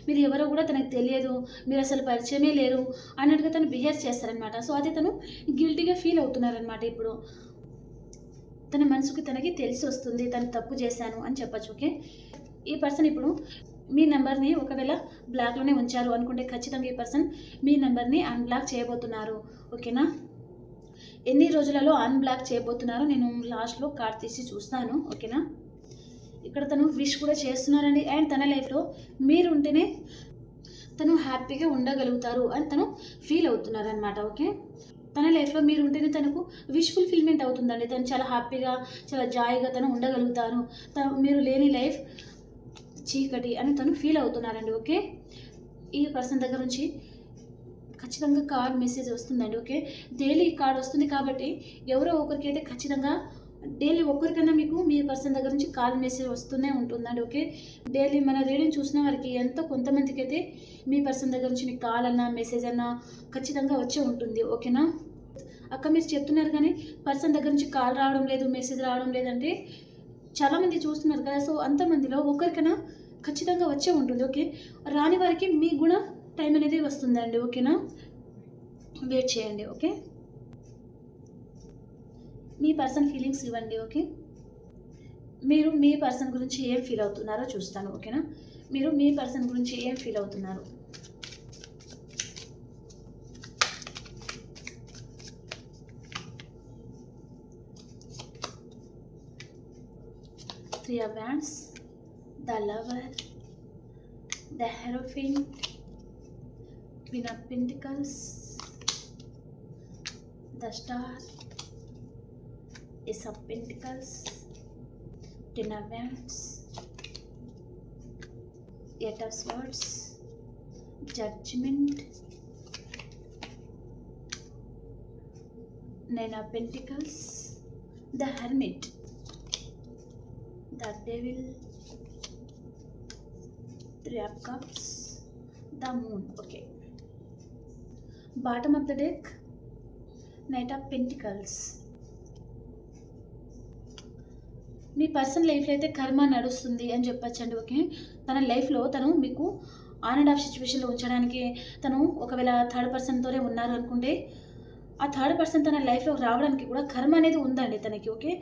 A: మీరు ఎవరో కూడా తనకు తెలియదు, మీరు అసలు పరిచయమే లేరు అన్నట్టుగా తను బిహేవ్ చేస్తారనమాట. సో అది తను గిల్టీగా ఫీల్ అవుతున్నారనమాట. ఇప్పుడు తన మనసుకి తనకి తెలిసి వస్తుంది తను తప్పు చేశాను అని చెప్పచ్చు. ఓకే, ఈ పర్సన్ ఇప్పుడు మీ నెంబర్ని ఒకవేళ బ్లాక్లోనే ఉంచారు అనుకుంటే ఖచ్చితంగా ఈ పర్సన్ మీ నెంబర్ని అన్బ్లాక్ చేయబోతున్నారు. ఓకేనా, ఎన్ని రోజులలో అన్బ్లాక్ చేయబోతున్నారో నేను లాస్ట్లో కార్డ్ తీసి చూస్తాను. ఓకేనా, ఇక్కడ తను విష్ కూడా చేస్తున్నారండి. అండ్ తన లైఫ్లో మీరు ఉంటేనే తను హ్యాపీగా ఉండగలుగుతారు అని తను ఫీల్ అవుతున్నారు అనమాట. ఓకే, తన లైఫ్లో మీరు ఉంటేనే తనకు విష్ ఫుల్ఫిల్మెంట్ అవుతుందండి. తను చాలా హ్యాపీగా చాలా జాయిగా తను ఉండగలుగుతారు. మీరు లేని లైఫ్ చీకటి అని తను ఫీల్ అవుతున్నారండి. ఓకే, ఈ పర్సన్ దగ్గర నుంచి ఖచ్చితంగా కార్డ్ మెసేజ్ వస్తుందండి. ఓకే, డైలీ కార్డ్ వస్తుంది కాబట్టి ఎవరో ఒకరికైతే ఖచ్చితంగా డైలీ ఒక్కరికైనా మీకు మీ పర్సన్ దగ్గర నుంచి కాల్ మెసేజ్ వస్తూనే ఉంటుందండి. ఓకే, డైలీ మన రీడింగ్ చూసిన వారికి ఎంతో కొంతమందికి అయితే మీ పర్సన్ దగ్గర నుంచి మీకు కాల్ అన్నా మెసేజ్ అన్నా ఖచ్చితంగా వచ్చే ఉంటుంది. ఓకేనా, అక్క మీరు చెప్తున్నారు కానీ పర్సన్ దగ్గర నుంచి కాల్ రావడం లేదు, మెసేజ్ రావడం లేదంటే చాలామంది చూస్తున్నారు కదా. సో అంతమందిలో ఒకరికైనా ఖచ్చితంగా వచ్చే ఉంటుంది. ఓకే, రాని వారికి మీకు కూడా టైం అనేది వస్తుందండి. ఓకేనా, వెయిట్ చేయండి. ఓకే, మీ పర్సన్ ఫీలింగ్స్ ఇవ్వండి. ఓకే, మీరు మీ పర్సన్ గురించి ఏం ఫీల్ అవుతున్నారో చూస్తాను. ఓకేనా, మీరు మీ పర్సన్ గురించి ఏం ఫీల్ అవుతున్నారు. Three of Wands, the Lover, the Hierophant, Queen of Pentacles, the Star, Ace of Pentacles, Ten of Wands, Eight of Swords, Judgment, Nine of Pentacles, the Hermit, the Devil, Three of Cups, the Moon. Okay, bottom of the deck, Knight of Pentacles. Me person లైఫ్లో అయితే కర్మ నడుస్తుంది అని చెప్పచ్చండి. ఓకే, తన లైఫ్లో తను మీకు ఆన్ అండ్ ఆఫ్ సిచ్యువేషన్లో ఉంచడానికి తను ఒకవేళ థర్డ్ పర్సన్తోనే ఉన్నారు అనుకుంటే ఆ థర్డ్ పర్సన్ తన లైఫ్లో రావడానికి కూడా కర్మ అనేది ఉందండి తనకి. ఓకే,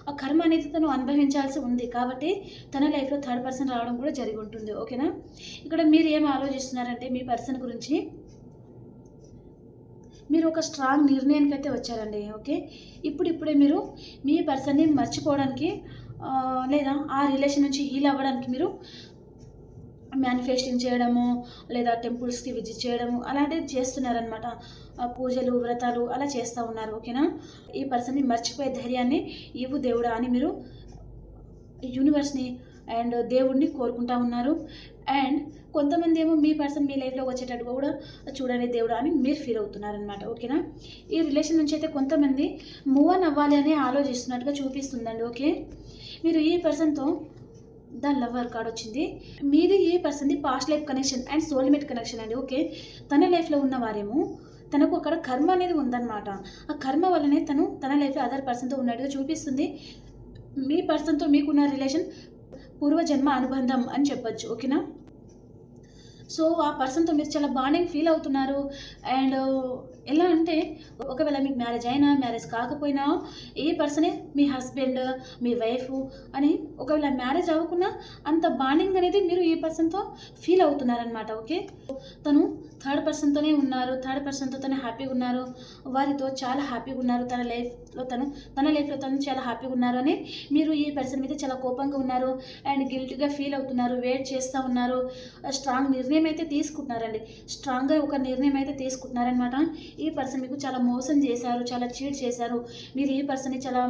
A: ఆ కర్మ అనేది తను అనుభవించాల్సి ఉంది కాబట్టి తన లైఫ్లో థర్డ్ పర్సన్ రావడం కూడా జరిగి ఉంటుంది. ఓకేనా, ఇక్కడ మీరు ఏం ఆలోచిస్తున్నారంటే మీ పర్సన్ గురించి మీరు ఒక స్ట్రాంగ్ నిర్ణయానికి అయితే వచ్చారండి. ఓకే, ఇప్పుడిప్పుడే మీరు మీ పర్సన్ని మర్చిపోవడానికి లేదా ఆ రిలేషన్ నుంచి హీల్ అవ్వడానికి మీరు మేనిఫెస్టింగ్ చేయడము లేదా టెంపుల్స్కి విజిట్ చేయడము అలాంటివి చేస్తున్నారనమాట. పూజలు వ్రతాలు అలా చేస్తూ ఉన్నారు. ఓకేనా, ఈ పర్సన్ని మర్చిపోయే ధైర్యాన్ని ఇవ్వు దేవుడా అని మీరు యూనివర్స్ని అండ్ దేవుడిని కోరుకుంటా ఉన్నారు. అండ్ కొంతమంది ఏమో మీ పర్సన్ మీ లైఫ్లో వచ్చేటట్టుగా కూడా చూడండి దేవుడా అని మీరు ఫీల్ అవుతున్నారనమాట. ఓకేనా, ఈ రిలేషన్ నుంచి అయితే కొంతమంది మూవ్ ఆన్ అవ్వాలి అని ఆలోచిస్తున్నట్టుగా చూపిస్తుందండి. ఓకే, మీరు ఈ పర్సన్తో ద లవర్ కార్డ్ వచ్చింది. మీది ఈ పర్సన్ది past life connection and soulmate connection అండి. ఓకే, తన లైఫ్లో ఉన్నవారేమో తనకు అక్కడ కర్మ అనేది ఉందన్నమాట. ఆ కర్మ వల్లనే తన లైఫ్లో అదర్ పర్సన్తో ఉన్నట్టుగా చూపిస్తుంది. మీ పర్సన్తో మీకున్న రిలేషన్ పూర్వజన్మ అనుబంధం అని చెప్పచ్చు. ఓకేనా, సో, ఆ పర్సన్‌తో మీరు చాలా బాండింగ్ ఫీల్ అవుతున్నారు. అండ్ ఎలా అంటే ఒకవేళ మీకు మ్యారేజ్ అయినా, మ్యారేజ్ కాకపోయినా ఈ పర్సనే మీ హస్బెండ్, మీ వైఫు అని ఒకవేళ మ్యారేజ్ అవ్వకున్నా అంత బాండింగ్ అనేది మీరు ఈ పర్సన్‌తో ఫీల్ అవుతున్నారనమాట. ఓకే. తను థర్డ్ పర్సన్‌తోనే ఉన్నారు. థర్డ్ పర్సన్‌తో తను హ్యాపీగా ఉన్నారు. వారితో చాలా హ్యాపీగా ఉన్నారు. తన లైఫ్‌లో తను చాలా హ్యాపీగా ఉన్నారు అని మీరు ఈ పర్సన్ మీద చాలా కోపంగా ఉన్నారు. అండ్ గిల్టీగా ఫీల్ అవుతున్నారు. వెయిట్ చేస్తా ఉన్నారు. స్ట్రాంగ్ నిర్ణయం అయితే తీసుకుంటున్నారండి. స్ట్రాంగ్‌గా ఒక నిర్ణయం అయితే తీసుకుంటున్నారనమాట. ఈ పర్సన్ మీకు చాలా మోసం చేశారు. చాలా చీట్ చేశారు. మీరు ఈ పర్సన్‌ని చాలా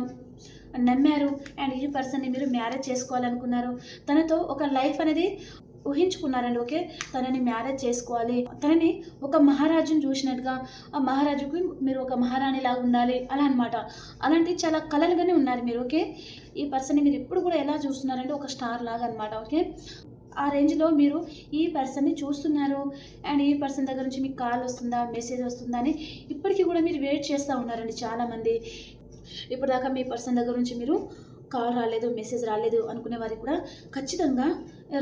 A: నమ్మారు. అండ్ ఈ పర్సన్‌ని మీరు మ్యారేజ్ చేసుకోవాలనుకున్నారు. తనతో ఒక లైఫ్ అనేది ఊహించుకున్నారండి. ఓకే. తనని మ్యారేజ్ చేసుకోవాలి. తనని ఒక మహారాజుని చూసినట్టుగా, ఆ మహారాజుకి మీరు ఒక మహారాణిలాగా ఉండాలి అలా అనమాట. అలాంటి చాలా కలలుగానే ఉన్నారు మీరు. ఓకే. ఈ పర్సన్‌ని మీరు ఎప్పుడు కూడా ఎలా చూస్తున్నారంటే ఒక స్టార్ లాగా అనమాట. ఓకే. ఆ రేంజ్‌లో మీరు ఈ పర్సన్‌ని చూస్తున్నారు. అండ్ ఈ పర్సన్ దగ్గర నుంచి మీకు కాల్ వస్తుందా? మెసేజ్ వస్తుందా? అని ఇప్పటికి కూడా మీరు వెయిట్ చేస్తా ఉన్నారండి చాలామంది. ఇప్పటిదాకా మీ పర్సన్ దగ్గర నుంచి మీరు కాల్ రాలేదు, మెసేజ్ రాలేదు అనుకునే వారికి కూడా ఖచ్చితంగా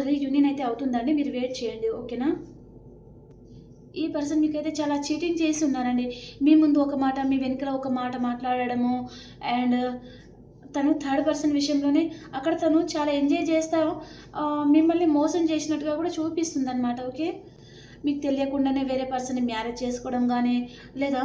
A: రీయూనియన్ అయితే అవుతుందండి. మీరు వెయిట్ చేయండి. ఓకేనా? ఈ పర్సన్ మీకైతే చాలా చీటింగ్ చేసి ఉన్నారండి. మీ ముందు ఒక మాట, మీ వెనకాల ఒక మాట మాట్లాడడము. అండ్ తను థర్డ్ పర్సన్ విషయంలోనే అక్కడ తను చాలా ఎంజాయ్ చేస్తా మిమ్మల్ని మోసం చేసినట్టుగా కూడా చూపిస్తుందనమాట. ఓకే. మీకు తెలియకుండానే వేరే పర్సన్‌ని మ్యారేజ్ చేసుకోవడం గానీ, లేదా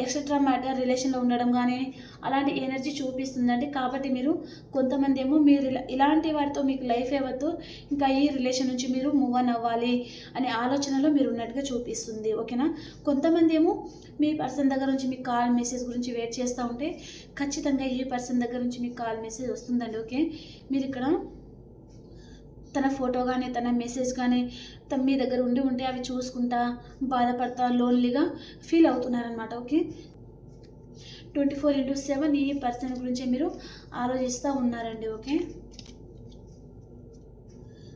A: ఎక్సెట్రా మ్యాటర్ రిలేషన్‌లో ఉండడం గానీ, అలాంటి ఎనర్జీ చూపిస్తుందండి. కాబట్టి మీరు కొంతమందేమో మీరు ఇలాంటి వారితో మీకు లైఫే వద్దు, ఇంకా ఈ రిలేషన్ నుంచి మీరు మూవ్ ఆన్ అవ్వాలి అనే ఆలోచనలో మీరు ఉన్నట్టుగా చూపిస్తుంది. ఓకేనా? కొంతమందేమో మీ పర్సన్ దగ్గర నుంచి మీకు కాల్, మెసేజ్ గురించి వెయిట్ చేస్తా ఉంటే, ఖచ్చితంగా ఈ పర్సన్ దగ్గర నుంచి మీకు కాల్, మెసేజ్ వస్తుందండి. ఓకే. మీరిక్కడ తన ఫోటో గానీ, తన మెసేజ్ గానీ మీ దగ్గర ఉంటే అవి చూసుకుంటా, బాధపడతా, లోన్లీగా ఫీల్ అవుతున్నారనమాట. ఓకే. 24/7 ఈ పర్సన్ గురించే మీరు ఆలోచిస్తూ ఉన్నారండి. ఓకే.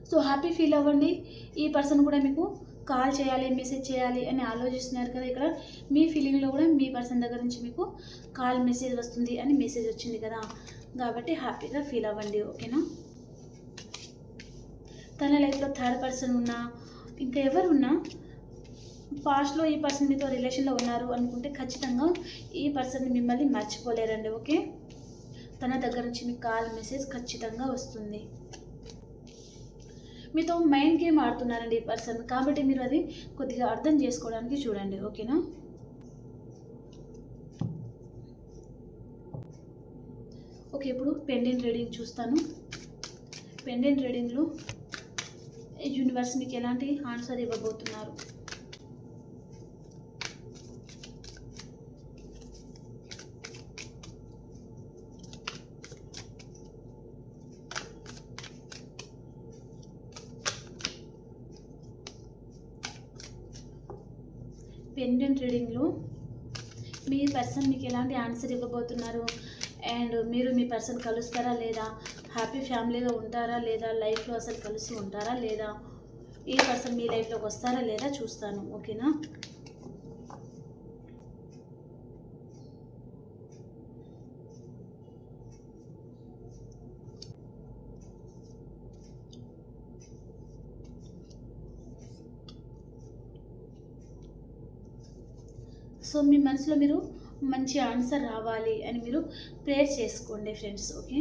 A: సో, హ్యాపీ ఫీల్ అవ్వండి. ఈ పర్సన్ కూడా మీకు కాల్ చేయాలి, మెసేజ్ చేయాలి అని ఆలోచిస్తున్నారు కదా! ఇక్కడ మీ ఫీలింగ్‌లో కూడా మీ పర్సన్ దగ్గర నుంచి మీకు కాల్, మెసేజ్ వస్తుంది అని మెసేజ్ వచ్చింది కదా! కాబట్టి హ్యాపీగా ఫీల్ అవ్వండి. ఓకేనా? తన లైఫ్‌లో థర్డ్ పర్సన్ ఉన్నా, ఇంకా ఎవరున్నా పాస్ట్‌లో ఈ పర్సన్ మీతో రిలేషన్‌లో ఉన్నారు అనుకుంటే ఖచ్చితంగా ఈ పర్సన్ మిమ్మల్ని మర్చిపోలేరండి. ఓకే. తన దగ్గర నుంచి మీకు కాల్, మెసేజ్ ఖచ్చితంగా వస్తుంది. మీతో మైండ్ గేమ్ ఆడుతున్నారండి ఈ పర్సన్. కాబట్టి మీరు అది కొద్దిగా అర్థం చేసుకోవడానికి చూడండి. ఓకేనా? ఓకే. ఇప్పుడు పెండెంట్ రీడింగ్ చూస్తాను. పెండెంట్ రీడింగ్‌లో యూనివర్స్ మీకు ఎలాంటి ఆన్సర్ ఇవ్వబోతున్నారు? పెండెంట్ రీడింగ్‌లో మీ పర్సన్ మీకు ఎలాంటి ఆన్సర్ ఇవ్వబోతున్నారు? అండ్ మీరు మీ పర్సన్ కలుస్తారా లేదా? హ్యాపీ ఫ్యామిలీగా ఉంటారా లేదా? లైఫ్‌లో అసలు కలిసి ఉంటారా లేదా? ఈ పర్సన్ మీ లైఫ్‌లోకి వస్తారా లేదా చూస్తాను. ఓకేనా? సో, మీ మనసులో మీరు మంచి ఆన్సర్ రావాలి అని మీరు ప్రేయర్ చేసుకోండి ఫ్రెండ్స్. ఓకే.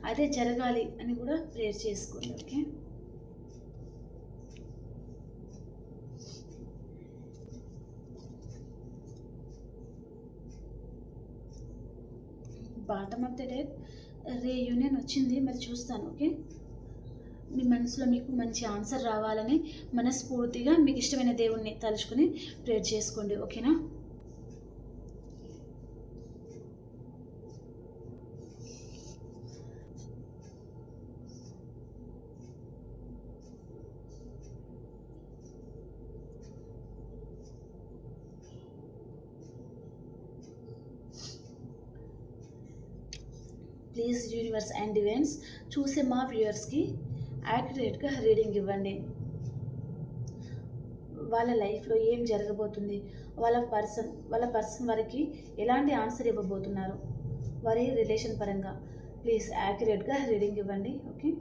A: అదే జరగాలి అని కూడా ప్రేయర్ చేసుకోండి. Okay. Bottom of the deck reunion వచ్చింది. మరి చూస్తాను. ఓకే. మీ మనసులో మీకు మంచి ఆన్సర్ రావాలని మనస్ఫూర్తిగా మీకు ఇష్టమైన దేవుణ్ణి తలుచుకుని ప్రేయర్ చేసుకోండి. ఓకేనా? ప్లీజ్ యూనివర్స్ అండ్ డివైన్స్ చూసే మా వ్యూయర్స్కి యాక్యురేట్గా రీడింగ్ ఇవ్వండి. వాళ్ళ లైఫ్లో ఏం జరగబోతుంది, వాళ్ళ పర్సన్ వారికి ఎలాంటి ఆన్సర్ ఇవ్వబోతున్నారు వారి రిలేషన్ పరంగా, ప్లీజ్ యాక్యురేట్గా రీడింగ్ ఇవ్వండి. ఓకే.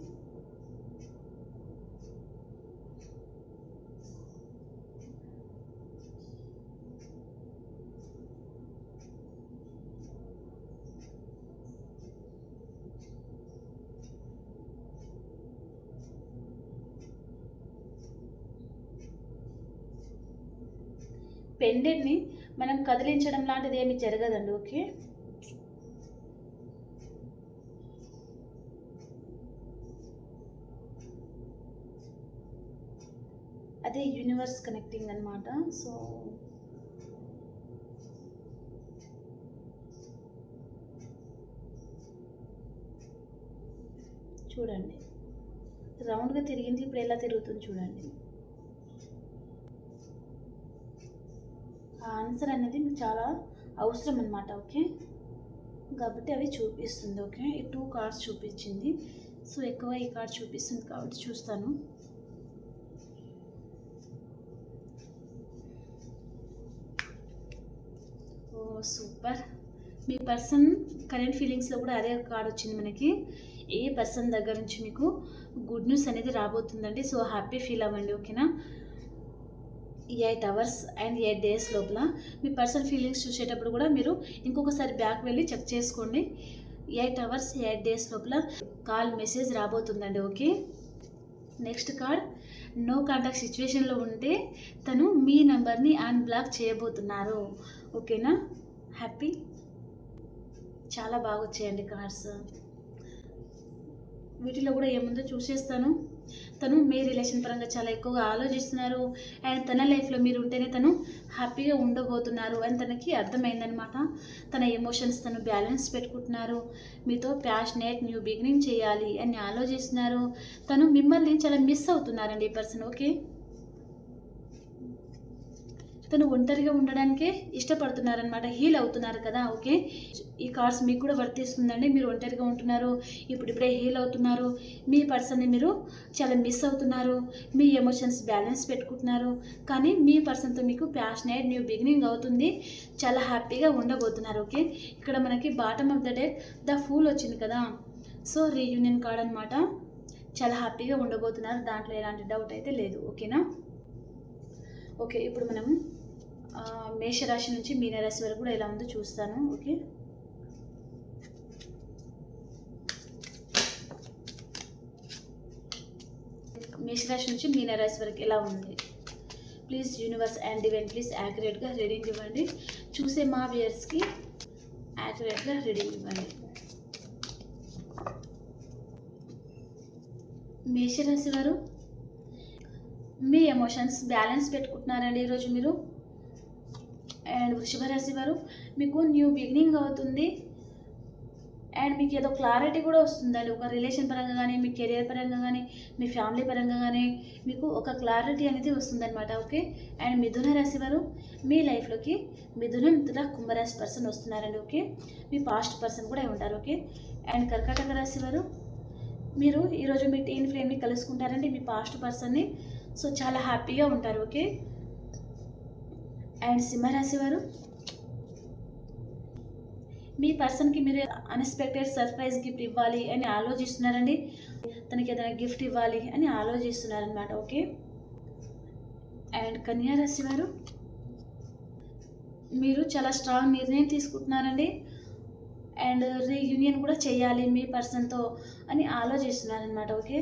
A: పెండెంట్ని మనం కదిలించడం లాంటిది ఏమి జరగదండి. ఓకే, అదే యూనివర్స్ కనెక్టింగ్ అనమాట. సో చూడండి, రౌండ్గా తిరిగింది, ఇప్పుడు ఎలా తిరుగుతుంది చూడండి. ఆ ఆన్సర్ అనేది మీకు చాలా అవసరం అనమాట. ఓకే, కాబట్టి అవి చూపిస్తుంది. ఓకే, ఈ 2 కార్డ్స్ చూపించింది. సో ఎక్కువ ఈ కార్డ్ చూపిస్తుంది కాబట్టి చూస్తాను. ఓ సూపర్, మీ పర్సన్ కరెంట్ ఫీలింగ్స్లో కూడా అదే కార్డ్ వచ్చింది మనకి. ఏ పర్సన్ దగ్గర నుంచి మీకు గుడ్ న్యూస్ అనేది రాబోతుందండి. సో హ్యాపీ ఫీల్ అవ్వండి. ఓకేనా, 8 అవర్స్ అండ్ 8 డేస్ లోపల మీ పర్సనల్ ఫీలింగ్స్ చూసేటప్పుడు కూడా మీరు ఇంకొకసారి బ్యాక్ వెళ్ళి చెక్ చేసుకోండి. 8 అవర్స్ 8 డేస్ లోపల కాల్ మెసేజ్ రాబోతుందండి. Okay, next card, no contact సిచ్యువేషన్లో ఉంటే తను మీ నెంబర్ని అన్బ్లాక్ చేయబోతున్నారు. ఓకేనా, హ్యాపీ, చాలా బాగా వచ్చాయండి కార్డ్స్. వీటిలో కూడా ఏముందో చూసేస్తాను. తను మీ రిలేషన్ పరంగా చాలా ఎక్కువగా ఆలోచిస్తున్నారు అండ్ తన లైఫ్లో మీరు ఉంటేనే తను హ్యాపీగా ఉండబోతున్నారు అని తనకి అర్థమైందనమాట. తన ఎమోషన్స్ తను బ్యాలెన్స్ పెట్టుకుంటున్నారు. మీతో ప్యాషనేట్ న్యూ బిగినింగ్ చేయాలి అని ఆలోచిస్తున్నారు. తను మిమ్మల్ని చాలా మిస్ అవుతున్నారండి ఈ పర్సన్. ఓకే, తను ఒంటరిగా ఉండడానికే ఇష్టపడుతున్నారనమాట, హీల్ అవుతున్నారు కదా. ఓకే, ఈ కార్డ్స్ మీకు కూడా వర్తిస్తుందండి. మీరు ఒంటరిగా ఉంటున్నారు, ఇప్పుడిప్పుడే హీల్ అవుతున్నారు, మీ పర్సన్ని మీరు చాలా మిస్ అవుతున్నారు, మీ ఎమోషన్స్ బ్యాలెన్స్ పెట్టుకుంటున్నారు. కానీ మీ పర్సన్తో మీకు ప్యాషనేట్ న్యూ బిగినింగ్ అవుతుంది, చాలా హ్యాపీగా ఉండబోతున్నారు. ఓకే, ఇక్కడ మనకి bottom of the deck the fool వచ్చింది కదా. సో రీయూనియన్ కార్డ్ అనమాట. చాలా హ్యాపీగా ఉండబోతున్నారు, దాంట్లో ఎలాంటి డౌట్ అయితే లేదు. ఓకేనా, ఓకే, ఇప్పుడు మనం మేషరాశి నుంచి మీనరాశి వరకు కూడా ఎలా ఉందో చూస్తాను. ఓకే, మేషరాశి నుంచి మీనరాశి వరకు ఎలా ఉంది. Please universe and divine please యాక్యురేట్గా రీడింగ్ ఇవ్వండి. చూసే మా వ్యూయర్స్కి యాక్యురేట్గా రీడింగ్ ఇవ్వండి. మేషరాశి వారు మీ ఎమోషన్స్ బ్యాలెన్స్ పెట్టుకుంటున్నారండి ఈరోజు మీరు. అండ్ వృషభ రాశి వారు మీకు న్యూ బిగినింగ్ అవుతుంది అండ్ మీకు ఏదో క్లారిటీ కూడా వస్తుందండి. ఒక రిలేషన్ పరంగా కానీ, మీ కెరియర్ పరంగా కానీ, మీ ఫ్యామిలీ పరంగా కానీ మీకు ఒక క్లారిటీ అనేది వస్తుందన్నమాట. ఓకే, అండ్ మిథున రాశి వారు మీ లైఫ్లోకి మిథునం తుల కుంభరాశి పర్సన్ వస్తున్నారండి. ఓకే, మీ పాస్ట్ పర్సన్ కూడా ఉంటారు. ఓకే, అండ్ కర్కాటక రాశి వారు మీరు ఈరోజు మీ టీన్ ఫ్లేమ్ని కలుసుకుంటారండి, మీ పాస్ట్ పర్సన్ని. సో చాలా హ్యాపీగా ఉంటారు. ఓకే, అండ్ సింహరాశి వారు మీ పర్సన్కి మీరు అన్ఎక్స్పెక్టెడ్ సర్ప్రైజ్ గిఫ్ట్ ఇవ్వాలి అని ఆలోచిస్తున్నారండి. తనకి ఏదైనా గిఫ్ట్ ఇవ్వాలి అని ఆలోచిస్తున్నారనమాట. ఓకే, అండ్ కన్యా రాశి వారు మీరు చాలా స్ట్రాంగ్ నిర్ణయం తీసుకుంటున్నారండి అండ్ రీయూనియన్ కూడా చేయాలి మీ పర్సన్తో అని ఆలోచిస్తున్నారనమాట. ఓకే,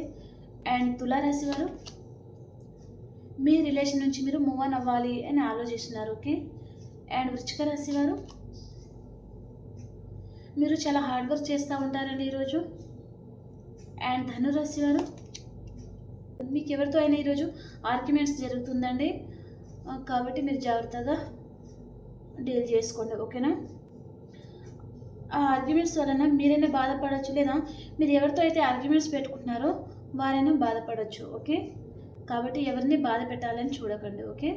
A: అండ్ తులారాశి వారు మీ రిలేషన్ నుంచి మీరు మూవ్ ఆన్ అవ్వాలి అని ఆలోచిస్తున్నారు. ఓకే, అండ్ వృశ్చిక రాశి వారు మీరు చాలా హార్డ్ వర్క్ చేస్తూ ఉంటారండి ఈరోజు. అండ్ ధనురాశి వారు మీకు ఎవరితో అయినా ఈరోజు ఆర్గ్యుమెంట్స్ జరుగుతుందండి, కాబట్టి మీరు జాగ్రత్తగా డీల్ చేసుకోండి. ఓకేనా, ఆ ఆర్గ్యుమెంట్స్ వలన మీరైనా బాధపడవచ్చు, లేదా మీరు ఎవరితో అయితే ఆర్గ్యుమెంట్స్ పెట్టుకుంటున్నారో వారైనా బాధపడవచ్చు. ఓకే, కాబట్టి ఎవరిని బాధ పెట్టాలని చూడకండి. ఓకే,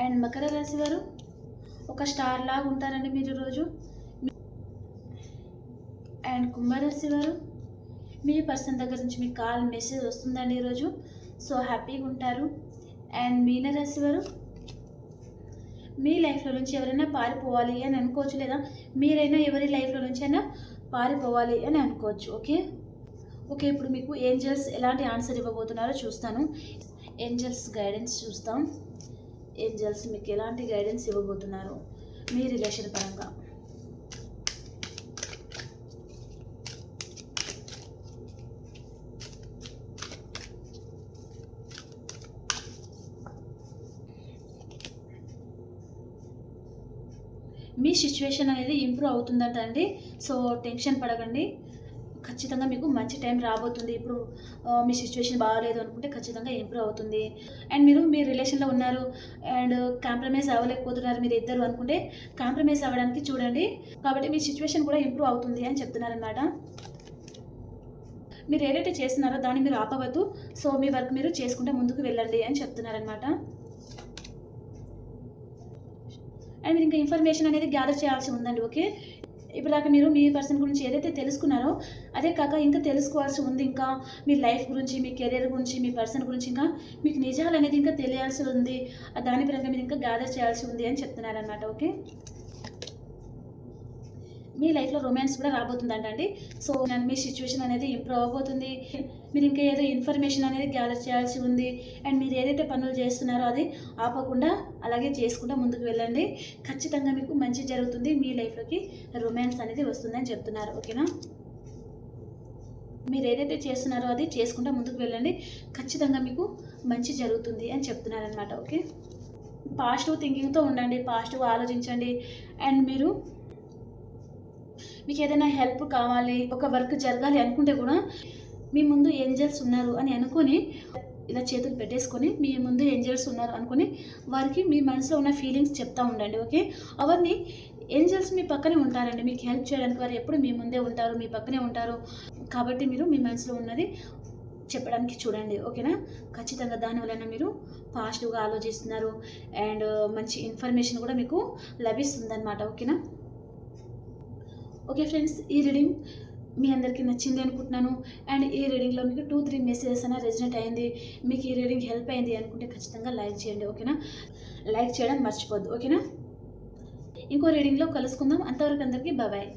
A: అండ్ మకర రాశి వారు ఒక స్టార్ లాగా ఉంటారండి మీరు ఈరోజు. అండ్ కుంభరాశి వారు మీ పర్సన్ దగ్గర నుంచి మీకు కాల్ మెసేజ్ వస్తుందండి ఈరోజు. సో హ్యాపీగా ఉంటారు. అండ్ మీనరాశి వారు మీ లైఫ్లో నుంచి ఎవరైనా పారిపోవాలి అని అనుకోవచ్చు, లేదా మీరైనా ఎవరి లైఫ్లో నుంచి అయినా పారిపోవాలి అని అనుకోవచ్చు. ఓకే, ఓకే, ఇప్పుడు మీకు ఏంజల్స్ ఎలాంటి ఆన్సర్ ఇవ్వబోతున్నారో చూస్తాను. ఏంజల్స్ గైడెన్స్ చూస్తాం. ఏంజల్స్ మీకు ఎలాంటి గైడెన్స్ ఇవ్వబోతున్నారు మీ రిలేషన్ పరంగా. మీ సిచ్యువేషన్ అనేది ఇంప్రూవ్ అవుతుందట అండి. సో టెన్షన్ పడకండి. ఖచ్చితంగా మీకు మంచి టైం రాబోతుంది. ఇప్పుడు మీ సిచ్యువేషన్ బాగాలేదు అనుకుంటే ఖచ్చితంగా ఇంప్రూవ్ అవుతుంది. అండ్ మీరు మీ రిలేషన్‌లో ఉన్నారు అండ్ కాంప్రమైజ్ అవ్వలేకపోతున్నారు మీరిద్దరు అనుకుంటే కాంప్రమైజ్ అవ్వడానికి చూడండి. కాబట్టి మీ సిచ్యువేషన్ కూడా ఇంప్రూవ్ అవుతుంది అని చెప్తున్నారనమాట. మీరు ఏదైతే చేస్తున్నారో దాన్ని మీరు ఆపవద్దు. సో మీ వర్క్ మీరు చేసుకుంటే ముందుకు వెళ్ళండి అని చెప్తున్నారనమాట. అండ్ మీరు ఇంకా ఇన్ఫర్మేషన్ అనేది గ్యాదర్ చేయాల్సి ఉందండి. ఓకే. ఇప్పటిదాకా మీరు మీ పర్సన్ గురించి ఏదైతే తెలుసుకున్నారో అదే కాక ఇంకా తెలుసుకోవాల్సి ఉంది. ఇంకా మీ లైఫ్ గురించి, మీ కెరీర్ గురించి, మీ పర్సన్ గురించి ఇంకా మీకు నిజాలనేది ఇంకా తెలియాల్సి ఉంది. దాని పరంగా మీరు ఇంకా గ్యాదర్ చేయాల్సి ఉంది అని చెప్తున్నారనమాట. ఓకే. మీ లైఫ్‌లో రొమాన్స్ కూడా రాబోతుందంటండి. సో మీ సిచ్యువేషన్ అనేది ఇంప్రూవ్ అవ్వబోతుంది. మీరు ఇంకా ఏదో ఇన్ఫర్మేషన్ అనేది గ్యాదర్ చేయాల్సి ఉంది. అండ్ మీరు ఏదైతే పనులు చేస్తున్నారో అది ఆపకుండా అలాగే చేసుకుంటూ ముందుకు వెళ్ళండి. ఖచ్చితంగా మీకు మంచి జరుగుతుంది. మీ లైఫ్‌లోకి రొమాన్స్ అనేది వస్తుందని చెప్తున్నారు. ఓకేనా? మీరు ఏదైతే చేస్తున్నారో అది చేసుకుంటూ ముందుకు వెళ్ళండి. ఖచ్చితంగా మీకు మంచి జరుగుతుంది అని చెప్తున్నారనమాట. ఓకే. పాజిటివ్ థింకింగ్‌తో ఉండండి. పాజిటివ్‌గా ఆలోచించండి. అండ్ మీకు ఏదైనా హెల్ప్ కావాలి, ఒక వర్క్ జరగాలి అనుకుంటే కూడా మీ ముందు ఏంజెల్స్ ఉన్నారు అని అనుకొని ఇలా చేతులు పెట్టేసుకొని మీ ముందు ఏంజెల్స్ ఉన్నారు అనుకొని వారికి మీ మనసులో ఉన్న ఫీలింగ్స్ చెప్తూ ఉండండి. ఓకే. అవన్నీ ఏంజెల్స్ మీ పక్కనే ఉంటారండి. మీకు హెల్ప్ చేయడానికి వారు ఎప్పుడు మీ ముందే ఉంటారు, మీ పక్కనే ఉంటారు. కాబట్టి మీరు మీ మనసులో ఉన్నది చెప్పడానికి చూడండి. ఓకేనా? ఖచ్చితంగా దానివలన మీరు పాజిటివ్గా ఆలోచిస్తున్నారు అండ్ మంచి ఇన్ఫర్మేషన్ కూడా మీకు లభిస్తుందన్నమాట. ఓకేనా? ఓకే ఫ్రెండ్స్, ఈ రీడింగ్ మీ అందరికీ నచ్చింది అనుకుంటున్నాను. అండ్ ఈ రీడింగ్లో మీకు 2-3 మెసేజెస్ అయినా రెజనేట్ అయింది, మీకు ఈ రీడింగ్ హెల్ప్ అయింది అనుకుంటే ఖచ్చితంగా లైక్ చేయండి. ఓకేనా? లైక్ చేయడం మర్చిపోద్దు. ఓకేనా? ఇంకో రీడింగ్లో కలుసుకుందాం. అంతవరకు అందరికీ బాయ్.